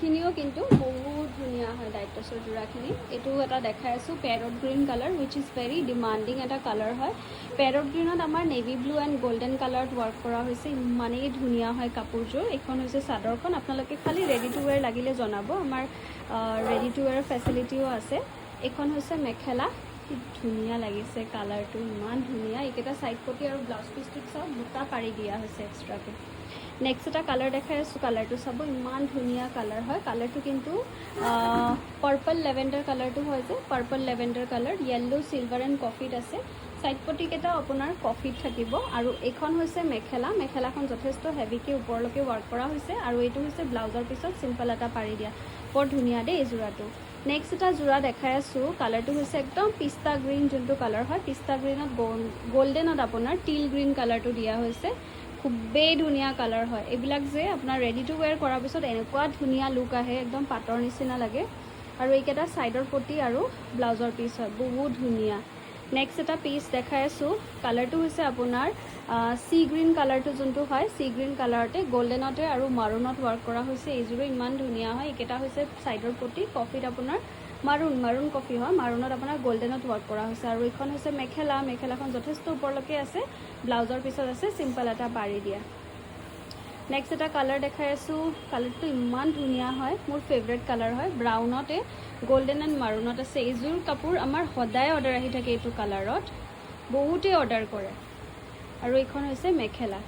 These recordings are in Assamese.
জোৰাখিনিও কিন্তু বহুত ধুনীয়া হয় ডাইটছৰ জোৰাখিনি। এইটো এটা দেখাই আছোঁ parrot green colour wish is very demanding এটা কালাৰ হয়। পেৰট গ্ৰীণত আমাৰ নেভি ব্লু এণ্ড গল্ডেন কালাৰত ৱৰ্ক কৰা হৈছে, ইমানেই ধুনীয়া হয় কাপোৰযোৰ। এইখন হৈছে চাদৰখন, আপোনালোকে খালি ৰেডি টু ৱেৰ লাগিলে জনাব, আমাৰ ৰেডি টু ৱেৰ ফেচিলিটিও আছে। এইখন হৈছে মেখেলা, কি ধুনীয়া লাগিছে কালাৰটো, ইমান ধুনীয়া। এইকেইটা ছাইড পটি আৰু ব্লাউজ পিচটোত চাওক বুটা পাৰি দিয়া হৈছে এক্সট্ৰাকৈ। নেক্সট এটা কালাৰ দেখাই আছোঁ, কালাৰটো চাব ইমান ধুনীয়া কালাৰ হয়। কালাৰটো কিন্তু পাৰ্পল লেভেণ্ডাৰ কালাৰটো হয় যে, purple lavender colour, yellow' silver and কফিত আছে। ছাইড পটিকেইটা আপোনাৰ কফিত থাকিব। আৰু এইখন হৈছে মেখেলা, মেখেলাখন যথেষ্ট হেভিকৈ ওপৰলৈকে ৱৰ্ক কৰা হৈছে। আৰু এইটো হৈছে ব্লাউজৰ পিছত চিম্পল এটা পাৰি দিয়া, বৰ ধুনীয়া দেই এই যোৰাটো। নেক্সট এটা যোৰা দেখাই আছোঁ, কালাৰটো হৈছে একদম পিস্তা গ্ৰীণ যোনটো কালাৰ হয়, পিস্তা গ্ৰীণত গল্ডেনত আপোনাৰ টিল গ্ৰীণ কালাৰটো দিয়া হৈছে। খুবেই ধুনীয়া কালাৰ হয় এইবিলাক, যে আপোনাৰ ৰেডি টু ৱেৰ কৰাৰ পিছত এনেকুৱা ধুনীয়া লুক আহে, একদম পাটৰ নিচিনা লাগে। আৰু এইকেইটা ছাইডৰ পটি আৰু ব্লাউজৰ পিচ হয়, বহুত ধুনীয়া। নেক্সট এটা পিচ দেখাই আছোঁ, কালাৰটো হৈছে আপোনাৰ চি গ্ৰীণ কালাৰটো যোনটো হয়, চি গ্ৰীণ কালাৰতে গল্ডেনতে আৰু মাৰুণত ৱৰ্ক কৰা হৈছে। এইযোৰো ইমান ধুনীয়া হয়। এইকেইটা হৈছে ছাইডৰ পটি, কফিত আপোনাৰ মাৰুণ কফি হয়, মাৰুণত আপোনাৰ গল্ডেনত ৱৰ্ক কৰা হৈছে। আৰু এইখন হৈছে মেখেলা, মেখেলাখন যথেষ্ট ওপৰলৈকে আছে, ব্লাউজৰ পিছত আছে চিম্পল এটা পাৰি দিয়া। নেক্সট এটা কালাৰ দেখাই আছোঁ, কালাৰটো ইমান ধুনীয়া হয়, মোৰ ফেভৰেট কালাৰ হয়, ব্ৰাউনতে গল্ডেন এণ্ড মাৰুণত আছে। এইযোৰ কাপোৰ আমাৰ সদায় অৰ্ডাৰ আহি থাকে এইটো কালাৰত, বহুতেই অৰ্ডাৰ কৰে। আৰু এইখন হৈছে মেখেলা।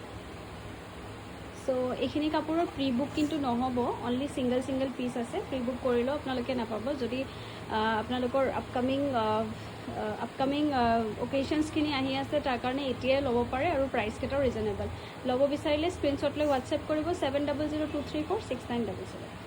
চ' এইখিনি কাপোৰৰ প্ৰি বুক কিন্তু নহ'ব, অনলি ছিংগল ছিংগল পিচ আছে। প্ৰি বুক কৰিলেও আপোনালোকে নাপাব। যদি আপোনালোকৰ আপকামিং অকেশ্যনছখিনি আহি আছে, তাৰ কাৰণে এতিয়াই ল'ব পাৰে। আৰু প্ৰাইচকেইটাও ৰিজনেবল। ল'ব বিচাৰিলে স্ক্ৰীনশ্বট লৈ হোৱাটছএপ কৰিব 7002346977।